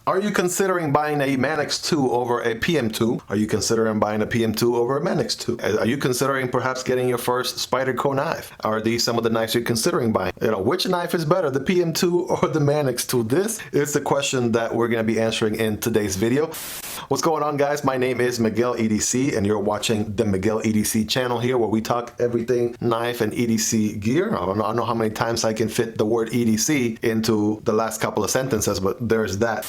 Are you considering buying a Manix 2 over a PM2? Are you considering buying a PM2 over a Manix 2? Are you considering perhaps getting your first Spyderco knife? Are these some of the knives you're considering buying? Which knife is better, the PM2 or the Manix 2? This is the question that we're going to be answering in today's video. What's going on, guys? My name is Miguel EDC, and you're watching the Miguel EDC channel here, where we talk everything knife and EDC gear. I don't know how many times I can fit the word EDC into the last couple of sentences, but there's that.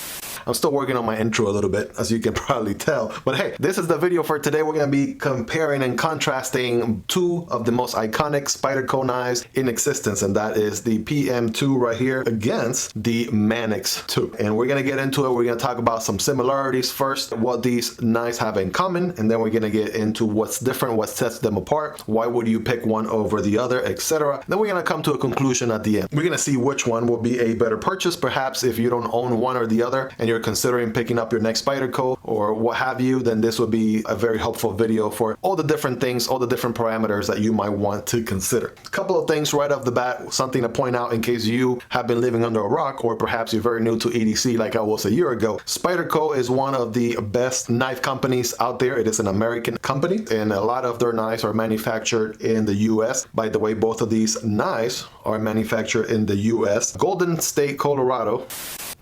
I'm still working on my intro a little bit, as you can probably tell. But hey, this is the video for today. We're going to be comparing and contrasting two of the most iconic Spyderco knives in existence, and that is the PM2 right here against the Manix 2. And we're going to get into it. We're going to talk about some similarities first, what these knives have in common, and then we're going to get into what's different, what sets them apart, why would you pick one over the other, etc. Then we're going to come to a conclusion at the end. We're going to see which one will be a better purchase, perhaps if you don't own one or the other, and you're considering picking up your next Spyderco or what have you, then this would be a very helpful video for all the different things, all the different parameters that you might want to consider. A couple of things right off the bat, something to point out in case you have been living under a rock, or perhaps you're very new to EDC like I was a year ago. Spyderco is one of the best knife companies out there. It is an American company, and a lot of their knives are manufactured in the US. By the way, both of these knives are manufactured in the US. Golden State, Colorado.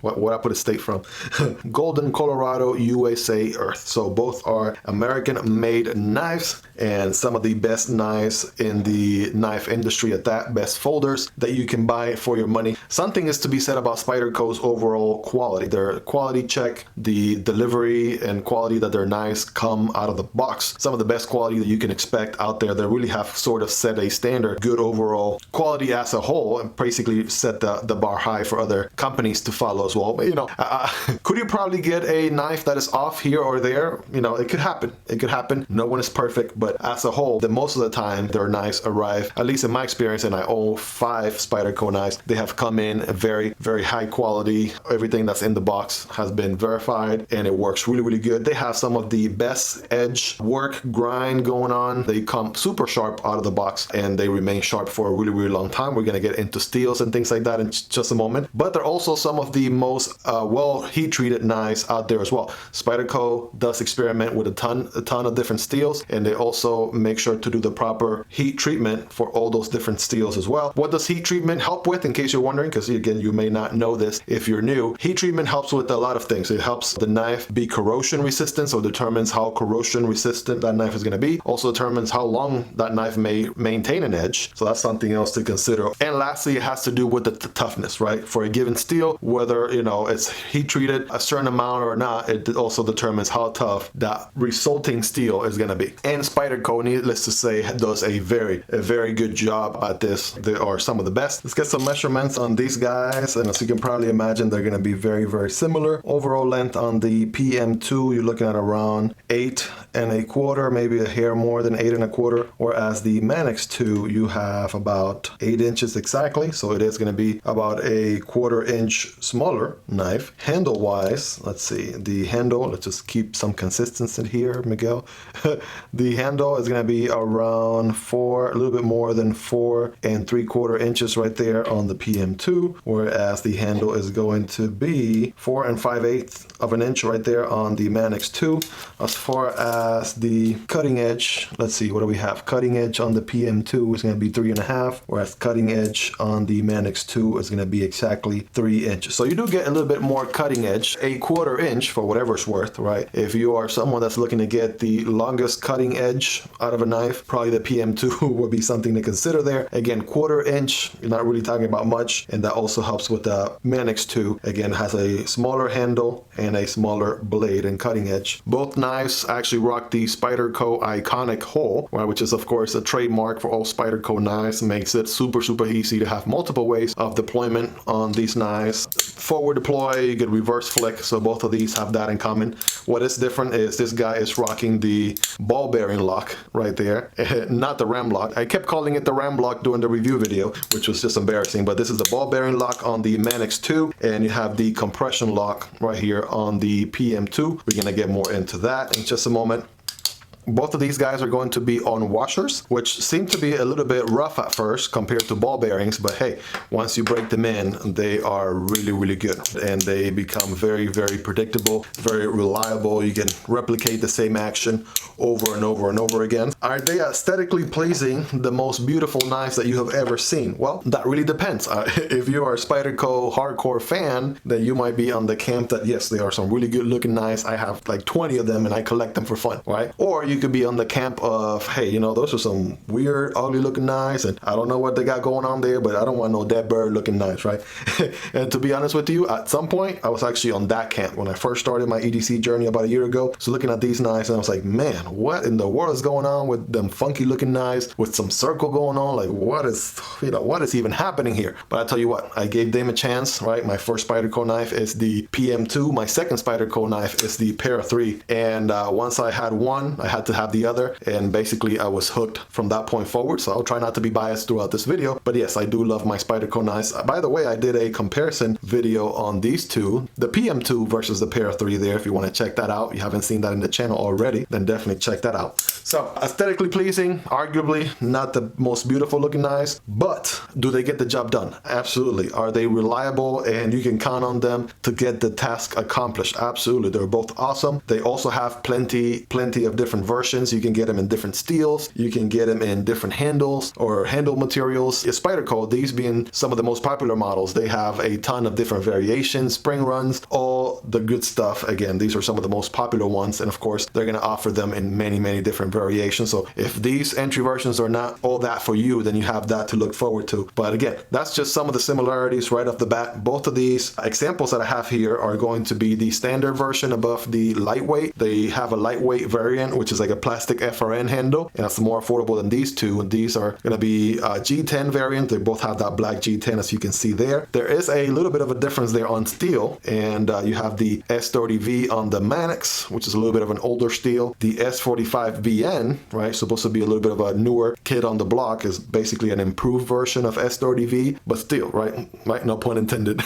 What I put a state from? Golden, Colorado, USA, Earth. So both are American-made knives, and some of the best knives in the knife industry at that, best folders that you can buy for your money. Something is to be said about Spyderco's overall quality. Their quality check, the delivery and quality that their knives come out of the box. Some of the best quality that you can expect out there. They really have sort of set a standard, good overall quality as a whole, and basically set the bar high for other companies to follow as well. But could you probably get a knife that is off here or there? It could happen. It could happen. No one is perfect, but as a whole, most of the time their knives arrive, at least in my experience, and I own 5 Spyderco knives, they have come in very, very high quality. Everything that's in the box has been verified, and it works really, really good. They have some of the best edge work grind going on. They come super sharp out of the box, and they remain sharp for a really, really long time. We're going to get into steels and things like that in just a moment, but they're also some of the most well heat-treated knives out there as well. Spyderco does experiment with a ton of different steels, and they also make sure to do the proper heat treatment for all those different steels as well. What does heat treatment help with, in case you're wondering? Because again, you may not know this if you're new. Heat treatment helps with a lot of things. It helps the knife be corrosion resistant, so it determines how corrosion resistant that knife is going to be. Also determines how long that knife may maintain an edge, so that's something else to consider. And lastly, it has to do with the toughness, right? For a given steel, whether it's heat treated a certain amount or not, it also determines how tough that resulting steel is going to be. And Spyderco, needless to say, does a very good job at this. They are some of the best. Let's get some measurements on these guys, and as you can probably imagine, they're going to be very similar. Overall length on the PM2, you're looking at around 8 1/4, maybe a hair more than 8 1/4, whereas the Manix 2, you have about 8 inches exactly, so it is going to be about a 1/4 inch smaller knife. Handle wise, let's see, the handle, let's just keep some consistency here, Miguel. The handle is going to be around a little bit more than 4 3/4 inches right there on the PM2, whereas the handle is going to be 4 5/8 of an inch right there on the Manix 2. As far as the cutting edge, let's see, what do we have? Cutting edge on the PM2 is going to be 3 1/2, whereas cutting edge on the Manix 2 is going to be exactly 3 inches. So you do get a little bit more cutting edge, a 1/4 inch for whatever it's worth, right? If you are someone that's looking to get the longest cutting edge out of a knife, probably the PM2 would be something to consider there. Again, 1/4 inch, you're not really talking about much, and that also helps with the Manix 2. Again, has a smaller handle and a smaller blade and cutting edge. Both knives actually rock the Spyderco iconic hole, right, which is of course a trademark for all Spyderco knives. Makes it super easy to have multiple ways of deployment on these knives. Forward deploy, you get reverse flick, so both of these have that in common. What is different is this guy is rocking the ball bearing lock right there, not the ram lock. I kept calling it the ram lock during the review video, which was just embarrassing, but this is the ball bearing lock on the Manix 2, and you have the compression lock right here on the PM2. We're gonna get more into that in just a moment. Both of these guys are going to be on washers, which seem to be a little bit rough at first compared to ball bearings, but hey, once you break them in, they are really, really good, and they become very, very predictable, very reliable. You can replicate the same action over and over and over again. Are they aesthetically pleasing, the most beautiful knives that you have ever seen? Well, that really depends. If you are a Spyderco hardcore fan, then you might be on the camp that yes, they are some really good looking knives. I have like 20 of them and I collect them for fun, right? Or you could be on the camp of, hey, you know, those are some weird, ugly looking knives, and I don't know what they got going on there, but I don't want no dead bird looking knives, right? And to be honest with you, at some point, I was actually on that camp when I first started my EDC journey about a year ago. So looking at these knives, and I was like, man, what in the world is going on with them funky looking knives with some circle going on? Like, what is, you know, what is even happening here? But I tell you what, I gave them a chance, right? My first Spyderco knife is the PM2. My second Spyderco knife is the Para 3. And once I had one, I had to have the other. And basically, I was hooked from that point forward. So I'll try not to be biased throughout this video. But yes, I do love my Spyderco knives. By the way, I did a comparison video on these two, the PM2 versus the Para 3 there. If you want to check that out, you haven't seen that in the channel already, then definitely check that out. So aesthetically pleasing, arguably not the most beautiful looking knives, but do they get the job done? Absolutely. Are they reliable and you can count on them to get the task accomplished? Absolutely. They're both awesome. They also have plenty of different versions. You can get them in different steels. You can get them in different handles or handle materials. At Spyderco, these being some of the most popular models, they have a ton of different variations, spring runs, all the good stuff. Again, these are some of the most popular ones, and of course they're going to offer them in many different variations. So if these entry versions are not all that for you, then you have that to look forward to. But again, that's just some of the similarities right off the bat. Both of these examples that I have here are going to be the standard version above the lightweight. They have a lightweight variant, which is like a plastic FRN handle, and that's more affordable than these two. And these are going to be a G10 variant. They both have that black G10, as you can see there. There is a little bit of a difference there on steel, and you have the S30V on the Manix, which is a little bit of an older steel. The S45VN, right, supposed to be a little bit of a newer kid on the block, is basically an improved version of S30V, but still, right, no pun intended.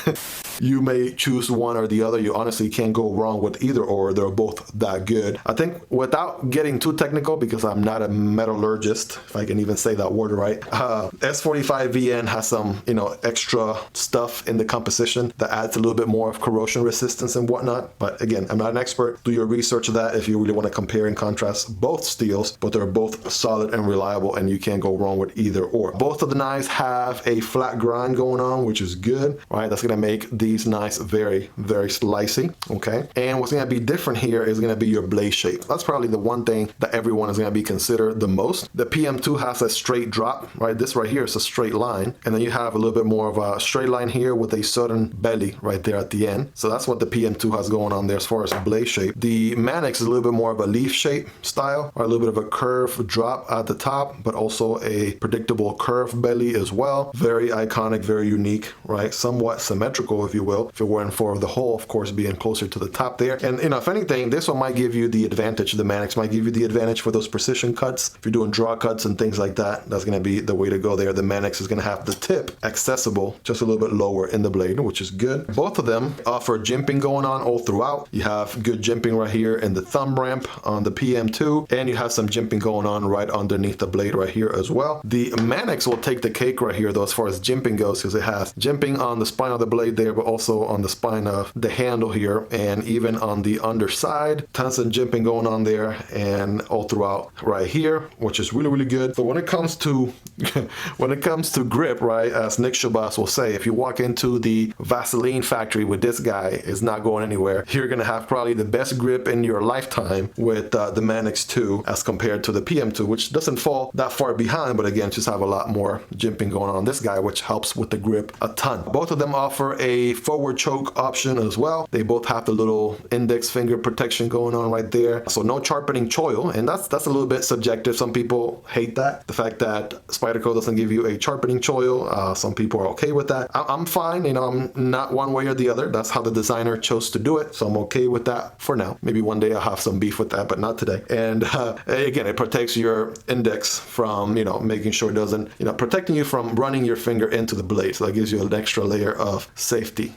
You may choose one or the other. You honestly can't go wrong with either or. They're both that good. I think without getting too technical, because I'm not a metallurgist, if I can even say that word right, S45VN has some, you know, extra stuff in the composition that adds a little bit more of corrosion resistance and whatnot. But again, I'm not an expert. Do your research of that if you really want to compare and contrast both steels, but they're both solid and reliable, and you can't go wrong with either or. Both of the knives have a flat grind going on, which is good, right? That's going to make these knives very slicey, okay? And what's going to be different here is going to be your blade shape. That's probably the one thing that everyone is going to be considered the most. The PM2 has a straight drop, right? This right here is a straight line, and then you have a little bit more of a straight line here with a southern belly right there at the end. So that's what the PM2 has going on there as far as blade shape. The Manix is a little bit more of a leaf shape style, or a little bit of a curved drop at the top, but also a predictable curved belly as well. Very iconic, very unique, right? Somewhat symmetrical, if you will, if you're wearing for the hole, of course, being closer to the top there. And you know, if anything, this one might give you the advantage. The Manix might give you the advantage for those precision cuts. If you're doing draw cuts and things like that, that's going to be the way to go there. The Manix is going to have the tip accessible just a little bit lower in the blade, which is good. Both of them offer jimping going on all throughout. You have good jimping right here in the thumb ramp on the PM2, and you have some jimping going on right underneath the blade right here as well. The Manix will take the cake right here though as far as jimping goes, because it has jimping on the spine of the blade there, but also on the spine of the handle here, and even on the underside. Tons of jimping going on there and all throughout right here, which is really good. So when it comes to grip, right, as Nick Shabazz will say, if you walk into the Vaseline factory with this guy, it's not going anywhere. You're gonna have probably the best grip in your lifetime with the Manix 2 as compared to the PM2, which doesn't fall that far behind, but again, just have a lot more jimping going on this guy, which helps with the grip a ton. Both of them offer a forward choke option as well. They both have the little index finger protection going on right there. So no sharpening choil, and that's a little bit subjective. Some people hate that, the fact that Spyderco doesn't give you a sharpening choil. Some people are okay with that. I'm fine, you know, I'm not one way or the other. That's how the designer chose to do it. So I'm okay with that for now. Maybe one day I'll have some beef with that, but not today. And again, it protects your index from, making sure it doesn't, protecting you from running your finger into the blade. So that gives you an extra layer of safety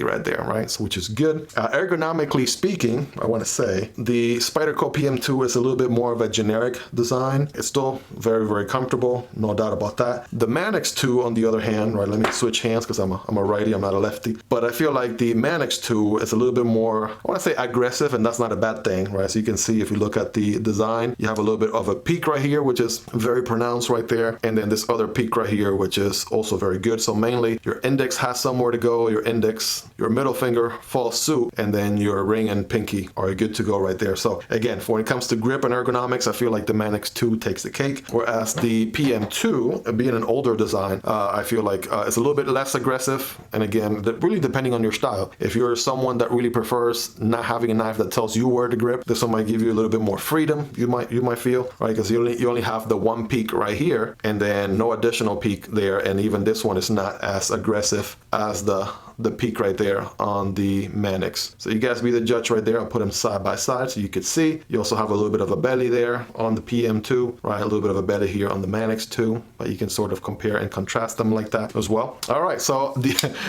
right there, right? So which is good. Ergonomically speaking, I want to say the Spyderco PM2 is a little bit more of a generic design. It's still very, very comfortable, no doubt about that. The Manix 2, on the other hand, right? Let me switch hands because I'm a righty, I'm not a lefty. But I feel like the Manix 2 is a little bit more, I want to say aggressive, and that's not a bad thing, right? So you can see if you look at the design, you have a little bit of a peak right here, which is very pronounced right there. And then this other peak right here, which is also very good. So mainly your index has somewhere to go, your index, your middle finger falls suit, and then your ring and pinky are good to go right there. So again, when it comes to grip and ergonomics, I feel like the Manix 2 takes the cake, whereas the PM2, being an older design, I feel like it's a little bit less aggressive. And again, really depending on your style. If you're someone that really prefers not having a knife that tells you where to grip, this one might give you a little bit more freedom, you might feel, right? Because you only have the one peak right here, and then no additional peak there, and even this one is not as aggressive as the peak right there on the Manix. So you guys be the judge right there. I'll put them side by side so you could see. You also have a little bit of a belly there on the PM2, right? A little bit of a belly here on the Manix 2, but you can sort of compare and contrast them like that as well. All right, so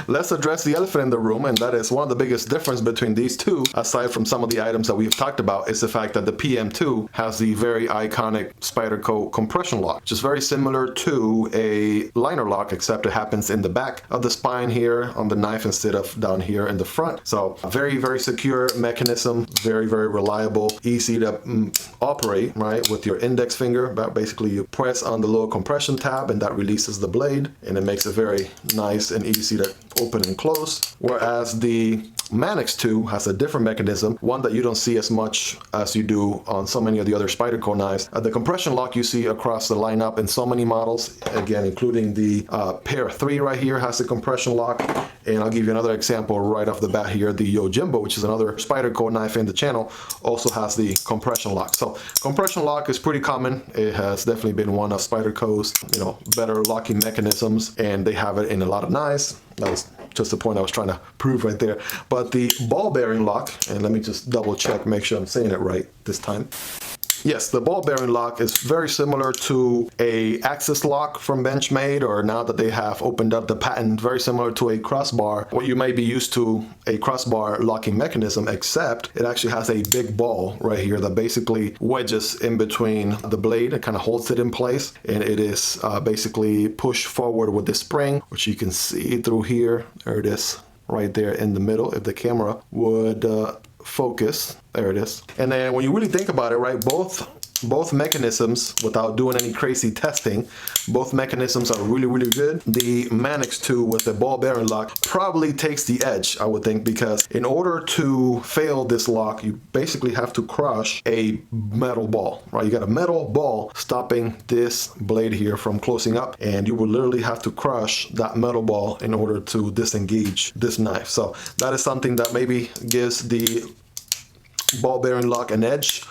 let's address the elephant in the room, and that is one of the biggest difference between these two, aside from some of the items that we've talked about, is the fact that the PM2 has the very iconic Spyderco compression lock, which is very similar to a liner lock, except it happens in the back of the spine here on the knife instead of down here in the front. So very, very secure mechanism, very, very reliable, easy to operate, right? With your index finger, but basically you press on the little compression tab and that releases the blade, and it makes it very nice and easy to open and close. Whereas the Manix 2 has a different mechanism, one that you don't see as much as you do on so many of the other Spyderco knives. The compression lock you see across the lineup in so many models, again, including the Para 3 right here has a compression lock. And I'll give you another example right off the bat here. The Yojimbo, which is another Spyderco knife in the channel, also has the compression lock. So compression lock is pretty common. It has definitely been one of Spyderco's, better locking mechanisms, and they have it in a lot of knives. That was just the point I was trying to prove right there. But the ball bearing lock, and let me just double check, make sure I'm saying it right this time. Yes, the ball bearing lock is very similar to a axis lock from Benchmade, or now that they have opened up the patent, very similar to a crossbar, what you may be used to a crossbar locking mechanism, except it actually has a big ball right here that basically wedges in between the blade and kind of holds it in place. And it is basically pushed forward with the spring, which you can see through here. There it is right there in the middle. If the camera would focus, there it is. And then when you really think about it, right, both mechanisms, without doing any crazy testing, both mechanisms are really, really good. The Manix 2 with the ball bearing lock probably takes the edge, I would think, because in order to fail this lock, you basically have to crush a metal ball, right? You got a metal ball stopping this blade here from closing up, and you will literally have to crush that metal ball in order to disengage this knife. So that is something that maybe gives the ball bearing lock an edge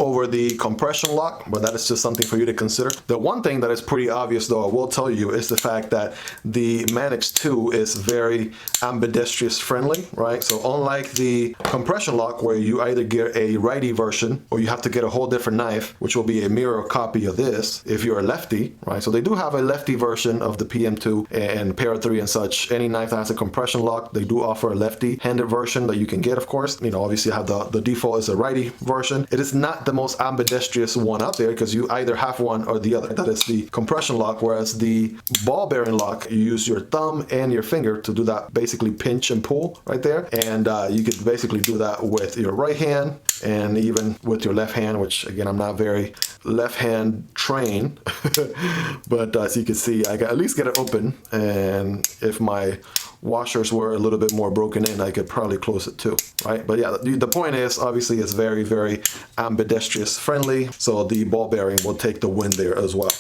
over the compression lock, but that is just something for you to consider. The one thing that is pretty obvious, though, I will tell you, is the fact that the Manix 2 is very ambidextrous friendly, right? So unlike the compression lock, where you either get a righty version or you have to get a whole different knife, which will be a mirror copy of this if you're a lefty, right? So they do have a lefty version of the PM2 and Para 3 and such. Any knife that has a compression lock, they do offer a lefty-handed version that you can get, of course. Obviously you have the default is a righty version. It is not the most ambidextrous one out there, because you either have one or the other. That is the compression lock, whereas the ball bearing lock, you use your thumb and your finger to do that, basically pinch and pull right there. And you could basically do that with your right hand and even with your left hand, which again, I'm not very left hand trained, but as you can see, I can at least get it open. And if my washers were a little bit more broken in, I could probably close it too, right? But yeah, the point is, obviously, it's very, very ambidextrous friendly, so the ball bearing will take the win there as well.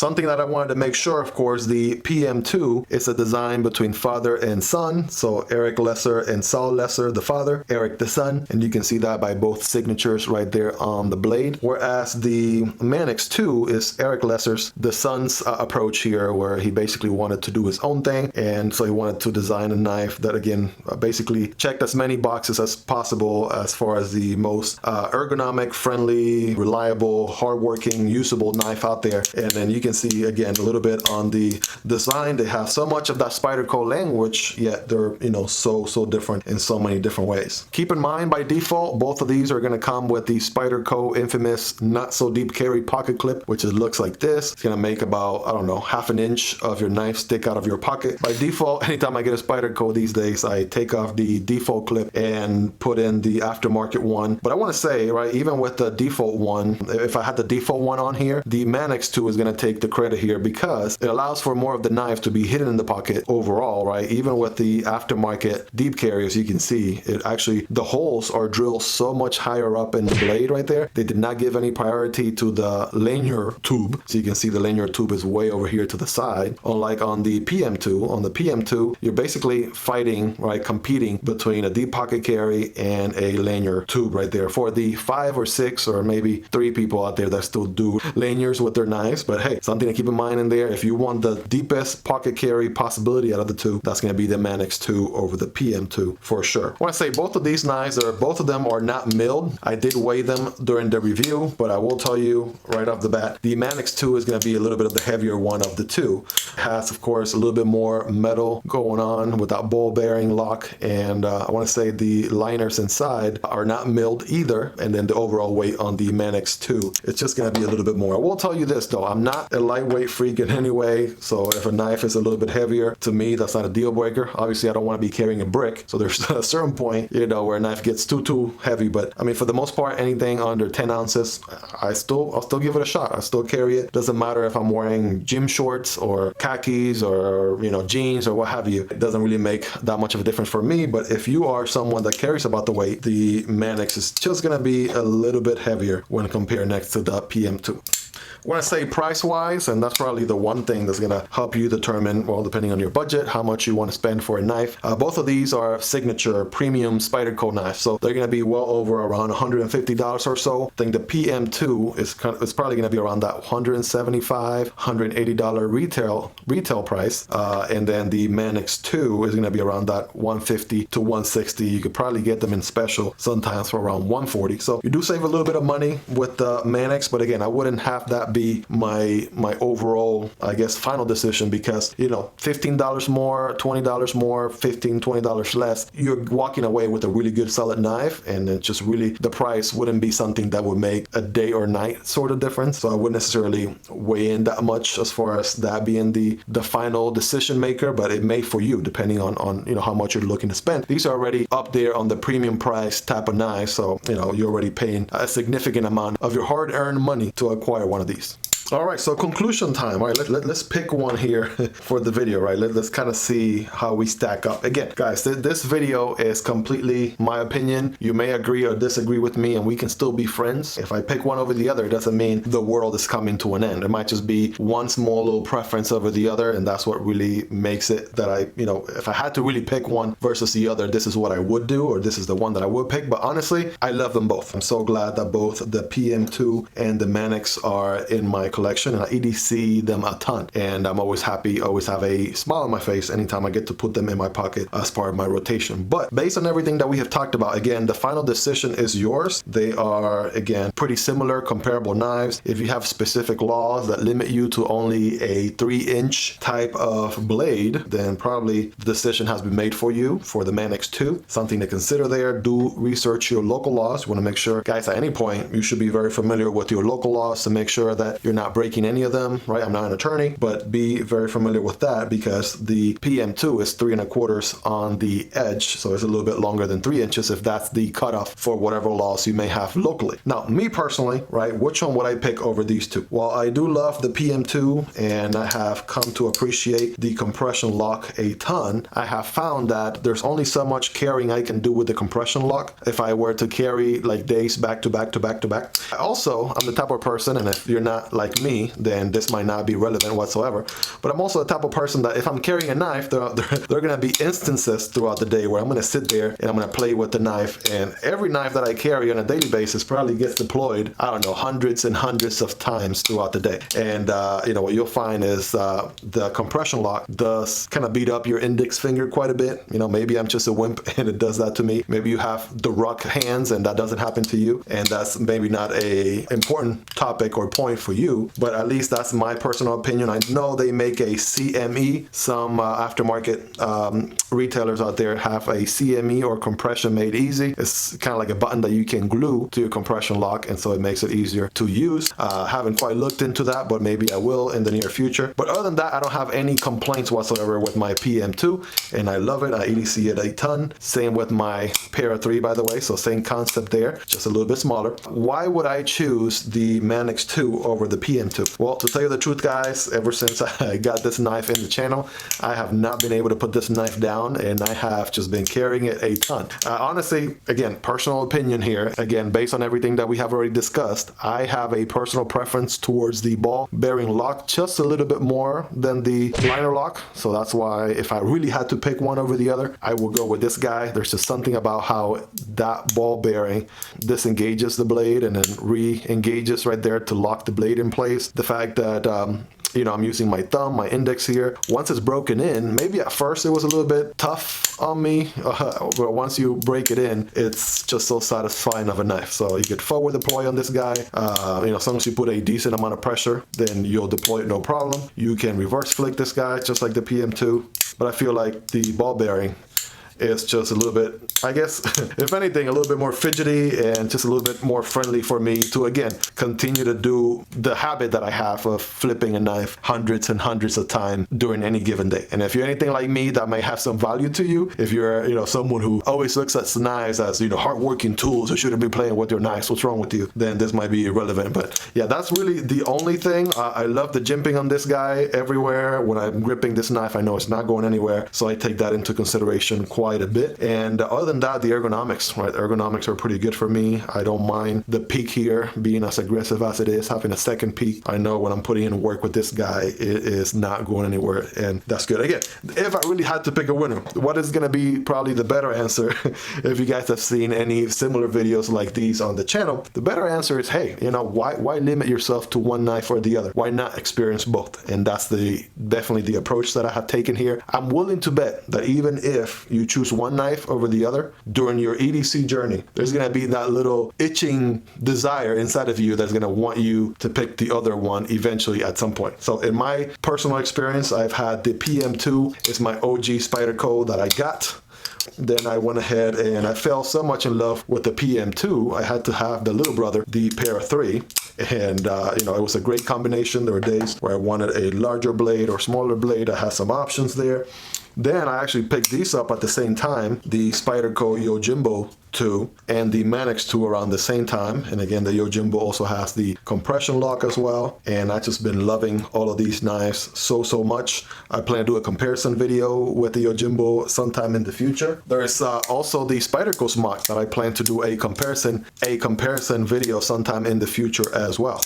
Something that I wanted to make sure, of course, the PM2 is a design between father and son. So Eric Lesser and Saul Lesser, the father, Eric the son, and you can see that by both signatures right there on the blade. Whereas the Manix 2 is Eric Lesser's, the son's approach here, where he basically wanted to do his own thing, and so he wanted to design a knife that, again, basically checked as many boxes as possible as far as the most ergonomic, friendly, reliable, hardworking, usable knife out there. And then you can see again a little bit on the design, they have so much of that Spyderco language, yet they're, you know, so different in so many different ways. Keep in mind, by default, both of these are going to come with the Spyderco infamous not so deep carry pocket clip, which it looks like this. It's going to make about, I don't know, half an inch of your knife stick out of your pocket. By default, anytime I get a Spyderco these days, I take off the default clip and put in the aftermarket one. But I want to say, right, even with the default one, if I had the default one on here, the Manix 2 is going to take the credit here because it allows for more of the knife to be hidden in the pocket overall, right? Even with the aftermarket deep carriers, you can see it actually, the holes are drilled so much higher up in the blade right there. They did not give any priority to the linear tube. So you can see the linear tube is way over here to the side. Unlike on the PM2, you're basically fighting, right, competing between a deep pocket carry and a linear tube right there. For the 5 or 6 or maybe 3 people out there that still do linears with their knives, but hey, something to keep in mind in there, if you want the deepest pocket carry possibility out of the two, that's going to be the Manix 2 over the PM2 for sure. I want to say both of these knives both of them are not milled. I did weigh them during the review, but I will tell you right off the bat, the Manix 2 is going to be a little bit of the heavier one of the two. It has, of course, a little bit more metal going on with that ball bearing lock, and I want to say the liners inside are not milled either, and then the overall weight on the Manix 2, it's just going to be a little bit more. I will tell you this though, I'm not a lightweight freak in any way, so if a knife is a little bit heavier, to me that's not a deal breaker. Obviously I don't want to be carrying a brick, so there's a certain point, you know, where a knife gets too heavy, but I mean, for the most part, anything under 10 ounces, I'll still give it a shot. I still carry it. Doesn't matter if I'm wearing gym shorts or khakis or, you know, jeans or what have you. It doesn't really make that much of a difference for me, but if you are someone that cares about the weight, the Manix is just gonna be a little bit heavier when compared next to the PM2. When I say price-wise, and that's probably the one thing that's going to help you determine, well, depending on your budget, how much you want to spend for a knife. Both of these are signature premium Spyderco knives, so they're going to be well over around $150 or so. I think the PM2 is probably going to be around that $175, $180 retail price, and then the Manix 2 is going to be around that $150 to $160. You could probably get them in special sometimes for around $140. So you do save a little bit of money with the Manix, but again, I wouldn't have that be my overall, I guess, final decision, because, you know, $15 more, $20 more, $15, $20 less, you're walking away with a really good solid knife, and it just really, the price wouldn't be something that would make a day or night sort of difference. So I wouldn't necessarily weigh in that much as far as that being the final decision maker, but it may for you, depending on you know, how much you're looking to spend. These are already up there on the premium price type of knife, so, you know, you're already paying a significant amount of your hard-earned money to acquire one of these. All right, so conclusion time. All right, let's pick one here for the video, right? Let's kind of see how we stack up. Again, guys, this video is completely my opinion. You may agree or disagree with me, and we can still be friends. If I pick one over the other, it doesn't mean the world is coming to an end. It might just be one small little preference over the other, and that's what really makes it that I, you know, if I had to really pick one versus the other, this is what I would do, or this is the one that I would pick. But honestly, I love them both. I'm so glad that both the PM2 and the Manix are in my collection, and I EDC them a ton, and I'm always happy, always have a smile on my face anytime I get to put them in my pocket as part of my rotation. But based on everything that we have talked about, again, the final decision is yours. They are, again, pretty similar, comparable knives. If you have specific laws that limit you to only a 3-inch type of blade, then probably the decision has been made for you for the Manix 2. Something to consider there. Do research your local laws. You want to make sure, guys, at any point, you should be very familiar with your local laws to make sure that you're not breaking any of them, right? I'm not an attorney, but be very familiar with that, because the PM2 is 3 1/4 on the edge, so it's a little bit longer than 3 inches if that's the cutoff for whatever laws you may have locally. Now, me personally, right, which one would I pick over these two? Well, I do love the PM2, and I have come to appreciate the compression lock a ton. I have found that there's only so much carrying I can do with the compression lock if I were to carry like days back to back to back to back. Also, I'm the type of person, and if you're not like like me, then this might not be relevant whatsoever. But I'm also the type of person that if I'm carrying a knife, there are going to be instances throughout the day where I'm going to sit there and I'm going to play with the knife. And every knife that I carry on a daily basis probably gets deployed, I don't know, hundreds and hundreds of times throughout the day. And you know, what you'll find is the compression lock does kind of beat up your index finger quite a bit. You know, maybe I'm just a wimp and it does that to me. Maybe you have the rock hands and that doesn't happen to you, and that's maybe not a important topic or point for you, but at least that's my personal opinion. I know they make a CME. Some aftermarket retailers out there have a CME or compression made easy. It's kind of like a button that you can glue to your compression lock, and so it makes it easier to use. Haven't quite looked into that, but maybe I will in the near future. But other than that, I don't have any complaints whatsoever with my PM2, and I love it. I EDC it a ton. Same with my Para 3, by the way, so same concept there, just a little bit smaller. Why would I choose the Manix 2 over the PM2? Well, to tell you the truth, guys, ever since I got this knife in the channel, I have not been able to put this knife down, and I have just been carrying it a ton. Honestly, again, personal opinion here, again, based on everything that we have already discussed, I have a personal preference towards the ball bearing lock just a little bit more than the liner lock. So that's why if I really had to pick one over the other, I will go with this guy. There's just something about how that ball bearing disengages the blade and then re-engages right there to lock the blade in place. The fact that you know, I'm using my thumb, my index here. Once it's broken in, maybe at first it was a little bit tough on me, but once you break it in, it's just so satisfying of a knife. So you get forward deploy on this guy. You know, as long as you put a decent amount of pressure, then you'll deploy it no problem. You can reverse flick this guy just like the PM2, but I feel like the ball bearing is just a little bit, I guess, if anything, a little bit more fidgety and just a little bit more friendly for me to, again, continue to do the habit that I have of flipping a knife hundreds and hundreds of times during any given day. And if you're anything like me, that may have some value to you. If you're, you know, someone who always looks at knives as, you know, hardworking tools, you shouldn't be playing with your knives, what's wrong with you? Then this might be irrelevant. But yeah, that's really the only thing. I love the jimping on this guy everywhere. When I'm gripping this knife, I know it's not going anywhere. So I take that into consideration quite a bit. And other than that, the ergonomics, right? Ergonomics are pretty good for me. I don't mind the peak here being as aggressive as it is, having a second peak. I know when I'm putting in work with this guy, it is not going anywhere, and that's good. Again, if I really had to pick a winner, what is going to be probably the better answer, if you guys have seen any similar videos like these on the channel, the better answer is, hey, you know, why limit yourself to one knife or the other? Why not experience both? And that's definitely the approach that I have taken here. I'm willing to bet that even if you choose one knife over the other during your EDC journey, there's going to be that little itching desire inside of you that's going to want you to pick the other one eventually at some point. So in my personal experience, I've had the PM2. It's my OG Spyderco that I got. Then I went ahead and I fell so much in love with the PM2, I had to have the little brother, the Para 3. And, you know, it was a great combination. There were days where I wanted a larger blade or smaller blade. I had some options there. Then I actually picked these up at the same time, the Spyderco Yojimbo 2 and the Manix 2 around the same time. And again, the Yojimbo also has the compression lock as well. And I've just been loving all of these knives so much. I plan to do a comparison video with the Yojimbo sometime in the future. There's also the Spyderco Smock that I plan to do a comparison video sometime in the future as well.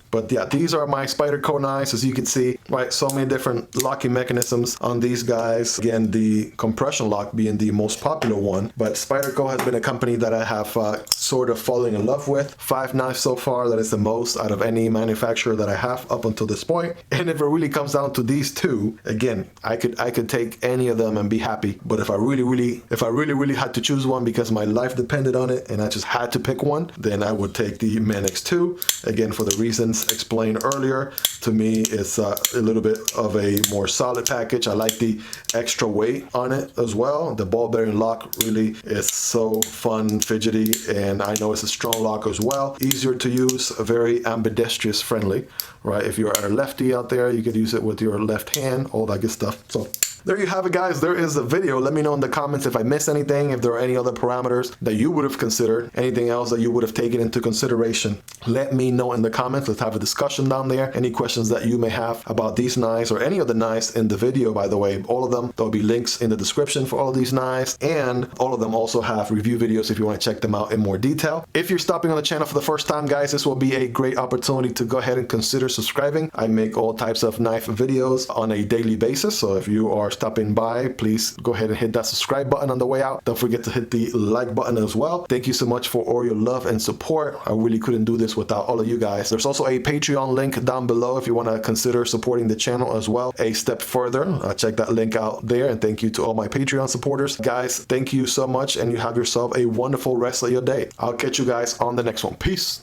But yeah, these are my Spyderco knives, as you can see, right? So many different locking mechanisms on these guys. Again, the compression lock being the most popular one. But Spyderco has been a company that I have sort of fallen in love with. 5 knives so far, that is the most out of any manufacturer that I have up until this point. And if it really comes down to these two, again, I could take any of them and be happy. But if I really had to choose one because my life depended on it and I just had to pick one, then I would take the Manix 2. Again, for the reasons explained earlier. To me, it's a little bit of a more solid package. I like the extra weight on it as well. The ball bearing lock really is so fun, fidgety, and I know it's a strong lock as well. Easier to use, very ambidextrous friendly, right? If you're a lefty out there, you could use it with your left hand, all that good stuff. So There you have it, guys. There is the video. Let me know in the comments if I missed anything, if there are any other parameters that you would have considered, anything else that you would have taken into consideration. Let me know in the comments. Let's have a discussion down there. Any questions that you may have about these knives or any of the knives in the video, by the way, all of them, there'll be links in the description for all of these knives, and all of them also have review videos if you want to check them out in more detail. If you're stopping on the channel for the first time, guys, this will be a great opportunity to go ahead and consider subscribing. I make all types of knife videos on a daily basis, so if you are stopping by, please go ahead and hit that subscribe button on the way out. Don't forget to hit the like button as well. Thank you so much for all your love and support. I really couldn't do this without all of you guys. There's also a Patreon link down below if you want to consider supporting the channel as well a step further. Check that link out there, and thank you to all my Patreon supporters. Guys, thank you so much, and you have yourself a wonderful rest of your day. I'll catch you guys on the next one. Peace.